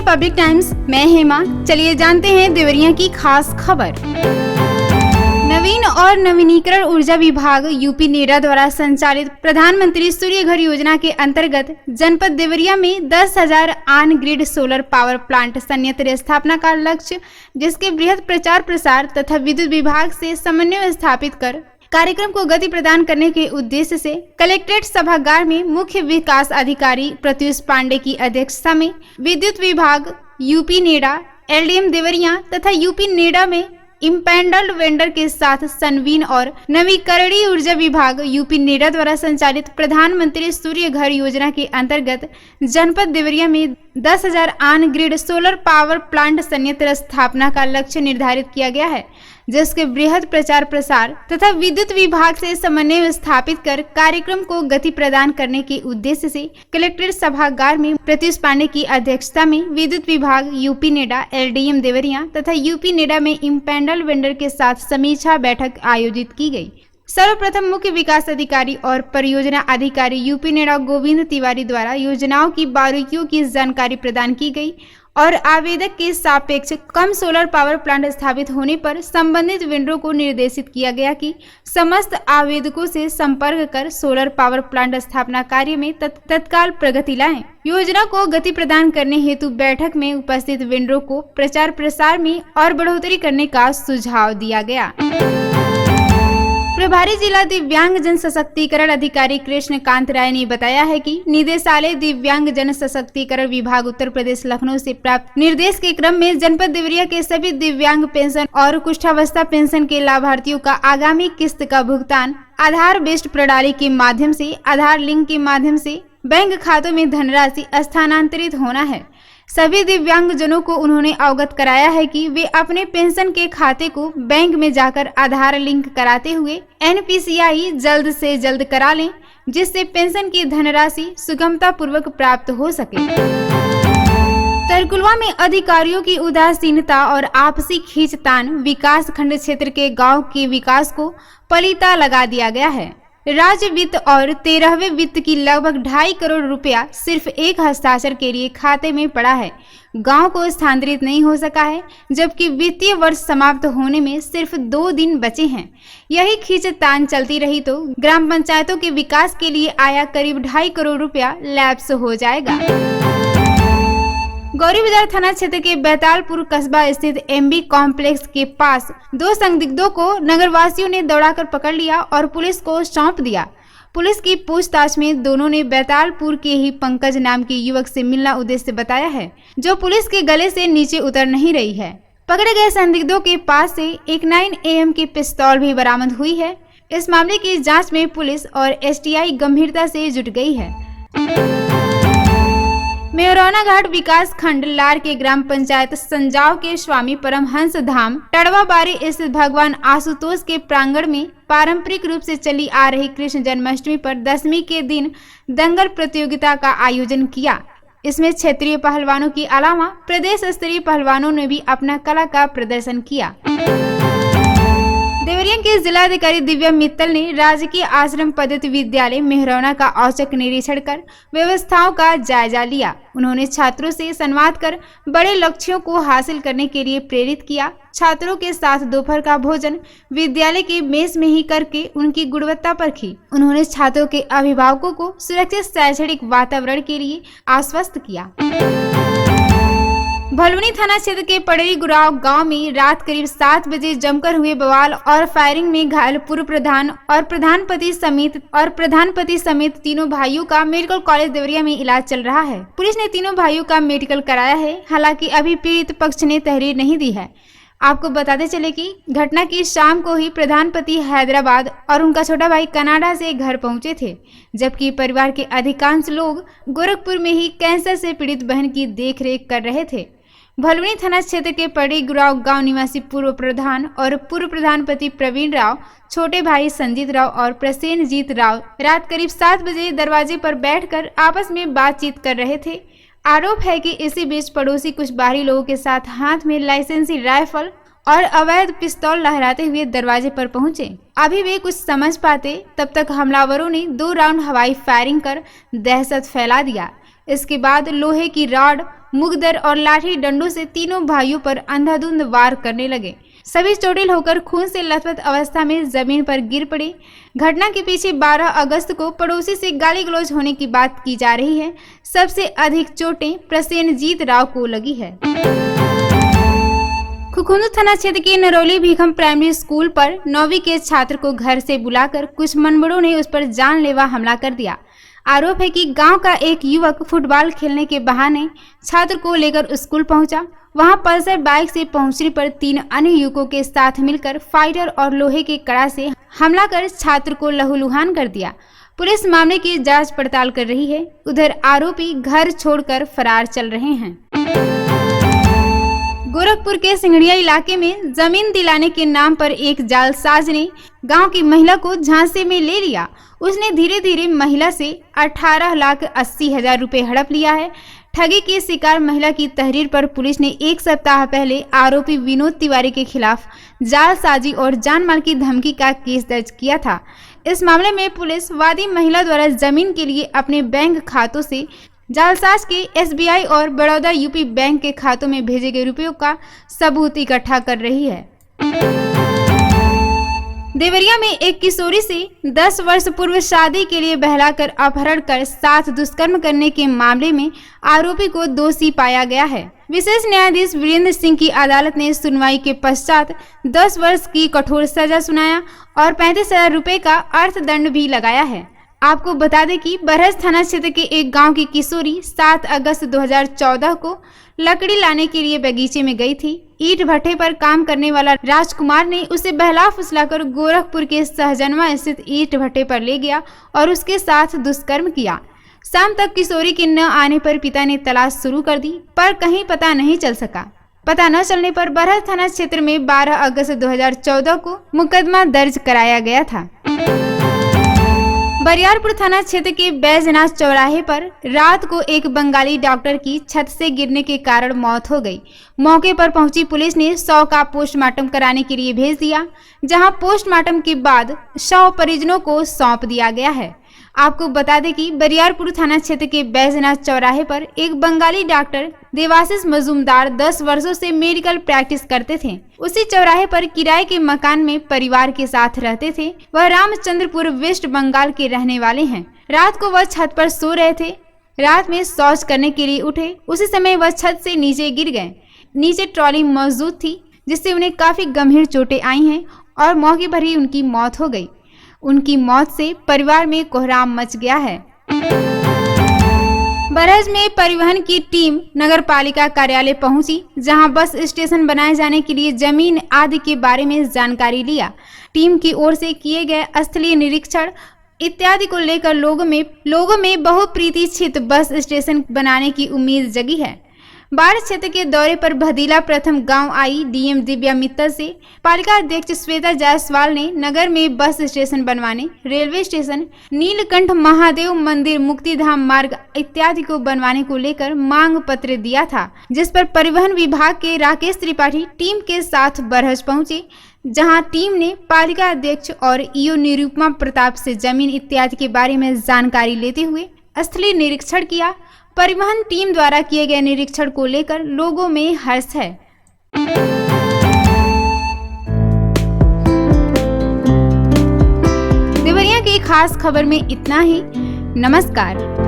Public times, मैं हेमा। चलिए जानते हैं देवरिया की खास खबर। नवीन और नवीनीकरण ऊर्जा विभाग यूपी नेडा द्वारा संचालित प्रधानमंत्री सूर्य घर योजना के अंतर्गत जनपद देवरिया में 10,000 on grid solar power plant संयंत्र स्थापना का लक्ष्य, जिसके बृहद प्रचार प्रसार तथा विद्युत विभाग से समन्वय स्थापित कर कार्यक्रम को गति प्रदान करने के उद्देश्य से कलेक्ट्रेट सभागार में मुख्य विकास अधिकारी प्रत्युष पांडे की अध्यक्षता में विद्युत विभाग, यूपी नेडा, एलडीएम देवरिया तथा यूपी नेडा में इम्पैंडल्ड वेंडर के साथ सनवीन और नवीकरणीय ऊर्जा विभाग यूपी नेडा द्वारा संचालित प्रधानमंत्री सूर्य घर योजना के अंतर्गत जनपद देवरिया में 10,000 on grid solar power plant संयंत्र स्थापना का लक्ष्य निर्धारित किया गया है, जिसके बृहद प्रचार प्रसार तथा विद्युत विभाग से समन्वय स्थापित कर कार्यक्रम को गति प्रदान करने के उद्देश्य से कलेक्ट्रेट सभागार में प्रत्युष पांडे की अध्यक्षता में विद्युत विभाग, यूपी नेडा, एलडीएम देवरिया तथा यूपी नेडा में इम्पैंडल वेंडर के साथ समीक्षा बैठक आयोजित की गई। सर्वप्रथम मुख्य विकास अधिकारी और परियोजना अधिकारी यूपी नेडा गोविंद तिवारी द्वारा योजनाओं की बारीकियों की जानकारी प्रदान की गई और आवेदक के सापेक्ष कम सोलर पावर प्लांट स्थापित होने पर संबंधित वेंडरों को निर्देशित किया गया कि समस्त आवेदकों से संपर्क कर सोलर पावर प्लांट स्थापना कार्य में तत्काल प्रगति लाएं। योजना को गति प्रदान करने हेतु बैठक में उपस्थित वेंडरों को प्रचार प्रसार में और बढ़ोतरी करने का सुझाव दिया गया। प्रभारी जिला दिव्यांग जन सशक्तिकरण अधिकारी कृष्णकांत राय ने बताया है कि निदेशालय दिव्यांग जन सशक्तिकरण विभाग उत्तर प्रदेश लखनऊ से प्राप्त निर्देश के क्रम में जनपद देवरिया के सभी दिव्यांग पेंशन और कुष्ठावस्था पेंशन के लाभार्थियों का आगामी किस्त का भुगतान आधार बेस्ड प्रणाली के माध्यम से आधार लिंक के माध्यम से बैंक खातों में धनराशि स्थानांतरित होना है। सभी दिव्यांगजनों को उन्होंने अवगत कराया है कि वे अपने पेंशन के खाते को बैंक में जाकर आधार लिंक कराते हुए एनपीसीआई जल्द से जल्द करा लें, जिससे पेंशन की धनराशि सुगमता पूर्वक प्राप्त हो सके। तरकुलवा में अधिकारियों की उदासीनता और आपसी खींचतान विकास खंड क्षेत्र के गांव के विकास को पलीता लगा दिया गया है। राज्य वित्त और 13वें वित्त की लगभग 2.5 करोड़ रुपया सिर्फ एक हस्ताक्षर के लिए खाते में पड़ा है, गांव को स्थानांतरित नहीं हो सका है, जबकि वित्तीय वर्ष समाप्त होने में सिर्फ 2 दिन बचे हैं। यही खींचतान चलती रही तो ग्राम पंचायतों के विकास के लिए आया करीब 2.5 करोड़ रुपया लैप्स हो जाएगा। गौरी बाजार थाना क्षेत्र के बैतालपुर कस्बा स्थित एमबी कॉम्प्लेक्स के पास 2 संदिग्धों को नगरवासियों ने दौड़ाकर पकड़ लिया और पुलिस को सौंप दिया। पुलिस की पूछताछ में दोनों ने बैतालपुर के ही पंकज नाम के युवक से मिलना उद्देश्य बताया है, जो पुलिस के गले से नीचे उतर नहीं रही है। पकड़े गए संदिग्धों के पास से एक 9 AM की पिस्तौल भी बरामद हुई है। इस मामले की जाँच में पुलिस और STI गंभीरता से जुट गई है। मेहरौना घाट विकास खंड लार के ग्राम पंचायत संजाव के स्वामी परमहंस धाम टड़वा बारी स्थित भगवान आशुतोष के प्रांगण में पारंपरिक रूप से चली आ रही कृष्ण जन्माष्टमी पर दशमी के दिन दंगल प्रतियोगिता का आयोजन किया। इसमें क्षेत्रीय पहलवानों के अलावा प्रदेश स्तरीय पहलवानों ने भी अपना कला का प्रदर्शन किया। देवरिया के जिलाधिकारी दिव्या मित्तल ने राजकीय आश्रम पद्धति विद्यालय मेहरौना का औचक निरीक्षण कर व्यवस्थाओं का जायजा लिया। उन्होंने छात्रों से संवाद कर बड़े लक्ष्यों को हासिल करने के लिए प्रेरित किया। छात्रों के साथ दोपहर का भोजन विद्यालय के मेस में ही करके उनकी गुणवत्ता परखी। उन्होंने छात्रों के अभिभावकों को सुरक्षित शैक्षणिक वातावरण के लिए आश्वस्त किया। भलुनी थाना क्षेत्र के पड़री गुराव गांव में रात करीब 7 बजे जमकर हुए बवाल और फायरिंग में घायल पूर्व प्रधान और प्रधानपति समेत तीनों भाइयों का मेडिकल कॉलेज देवरिया में इलाज चल रहा है। पुलिस ने तीनों भाइयों का मेडिकल कराया है, हालांकि अभी पीड़ित पक्ष ने तहरीर नहीं दी है। आपको बताते चले कि घटना की शाम को ही प्रधानपति हैदराबाद और उनका छोटा भाई कनाडा से घर पहुंचे थे, जबकि परिवार के अधिकांश लोग गोरखपुर में ही कैंसर से पीड़ित बहन की देखरेख कर रहे थे। भलुनी थाना क्षेत्र के पड़ी गुराव गांव निवासी पूर्व प्रधान और पूर्व प्रधानपति प्रवीण राव, छोटे भाई संजीत राव और प्रसेनजीत राव रात करीब 7 बजे दरवाजे पर बैठकर आपस में बातचीत कर रहे थे। आरोप है कि इसी बीच पड़ोसी कुछ बाहरी लोगों के साथ हाथ में लाइसेंसी राइफल और अवैध पिस्तौल लहराते हुए दरवाजे पर पहुंचे। अभी वे कुछ समझ पाते तब तक हमलावरों ने 2 राउंड हवाई फायरिंग कर दहशत फैला दिया। इसके बाद लोहे की रॉड, मुगदर और लाठी डंडों से तीनों भाइयों पर अंधाधुंध वार करने लगे। सभी चोटिल होकर खून से लथपथ अवस्था में जमीन पर गिर पड़े। घटना के पीछे 12 अगस्त को पड़ोसी से गाली गलौज होने की बात की जा रही है। सबसे अधिक चोटें प्रसेनजीत राव को लगी है। खुखुंदू थाना क्षेत्र के नरौली भीखम प्राइमरी स्कूल पर 9वीं के छात्र को घर से बुलाकर कुछ मनमुड़ों ने उस पर जानलेवा हमला कर दिया। आरोप है कि गांव का एक युवक फुटबॉल खेलने के बहाने छात्र को लेकर स्कूल पहुंचा। वहां पल्सर बाइक से पहुंचने पर 3 अन्य युवकों के साथ मिलकर फाइटर और लोहे के कड़ा से हमला कर छात्र को लहूलुहान कर दिया। पुलिस मामले की जांच पड़ताल कर रही है। उधर आरोपी घर छोड़कर फरार चल रहे हैं। गोरखपुर के सिंगड़िया इलाके में जमीन दिलाने के नाम पर एक जालसाज ने गांव की महिला को झांसे में ले लिया। उसने धीरे धीरे महिला से 18,80,000 रुपए हड़प लिया है। ठगी की शिकार महिला की तहरीर पर पुलिस ने 1 सप्ताह पहले आरोपी विनोद तिवारी के खिलाफ जालसाजी और जानमाल की धमकी का केस दर्ज किया था। इस मामले में पुलिस वादी महिला द्वारा जमीन के लिए अपने बैंक खातों से जालसाज के SBI और बड़ौदा यूपी बैंक के खातों में भेजे गए रुपयों का सबूत इकट्ठा कर रही है। देवरिया में एक किशोरी से 10 वर्ष पूर्व शादी के लिए बहलाकर अपहरण कर साथ दुष्कर्म करने के मामले में आरोपी को दोषी पाया गया है। विशेष न्यायाधीश वीरेंद्र सिंह की अदालत ने सुनवाई के पश्चात 10 वर्ष की कठोर सजा सुनाया और 35,000 रुपए का अर्थदंड भी लगाया है। आपको बता दें कि बरहज थाना क्षेत्र के एक गांव की किशोरी 7 अगस्त 2014 को लकड़ी लाने के लिए बगीचे में गई थी। ईंट भट्टे पर काम करने वाला राजकुमार ने उसे बहला फुसलाकर गोरखपुर के सहजनवा स्थित ईंट भट्टे पर ले गया और उसके साथ दुष्कर्म किया। शाम तक किशोरी के न आने पर पिता ने तलाश शुरू कर दी, पर कहीं पता नहीं चल सका। पता न चलने पर बरहज थाना क्षेत्र में 12 अगस्त 2014 को मुकदमा दर्ज कराया गया था। बरियारपुर थाना क्षेत्र के बैजनाथ चौराहे पर रात को एक बंगाली डॉक्टर की छत से गिरने के कारण मौत हो गई। मौके पर पहुंची पुलिस ने शव का पोस्टमार्टम कराने के लिए भेज दिया, जहां पोस्टमार्टम के बाद शव परिजनों को सौंप दिया गया है। आपको बता दें कि बरियारपुर थाना क्षेत्र के बैजनाथ चौराहे पर एक बंगाली डॉक्टर देवाशीष मजूमदार 10 वर्षों से मेडिकल प्रैक्टिस करते थे। उसी चौराहे पर किराए के मकान में परिवार के साथ रहते थे। वह रामचंद्रपुर वेस्ट बंगाल के रहने वाले हैं। रात को वह छत पर सो रहे थे। रात में शौच करने के लिए उठे, उसी समय वह छत से नीचे गिर गए। नीचे ट्रॉली मौजूद थी, जिससे उन्हें काफी गंभीर चोटें आई हैं और मौके पर ही उनकी मौत हो गई। उनकी मौत से परिवार में कोहराम मच गया है। बरहज में परिवहन की टीम नगर पालिका कार्यालय पहुंची, जहां बस स्टेशन बनाए जाने के लिए जमीन आदि के बारे में जानकारी लिया। टीम की ओर से किए गए स्थलीय निरीक्षण इत्यादि को लेकर लोगों में बहुप्रतीक्षित बस स्टेशन बनाने की उम्मीद जगी है। बाढ़ क्षेत्र के दौरे पर भदीला प्रथम गांव आई डीएम दिव्या मित्तल से पालिका अध्यक्ष श्वेता जायसवाल ने नगर में बस स्टेशन बनवाने, रेलवे स्टेशन, नीलकंठ महादेव मंदिर, मुक्तिधाम मार्ग इत्यादि को बनवाने को लेकर मांग पत्र दिया था, जिस पर परिवहन विभाग के राकेश त्रिपाठी टीम के साथ बरहज पहुंचे, जहां टीम ने पालिका अध्यक्ष और ईओ निरुपमा प्रताप से जमीन इत्यादि के बारे में जानकारी लेते हुए स्थलीय निरीक्षण किया। परिवहन टीम द्वारा किए गए निरीक्षण को लेकर लोगों में हर्ष है। देवरिया की खास खबर में इतना ही। नमस्कार।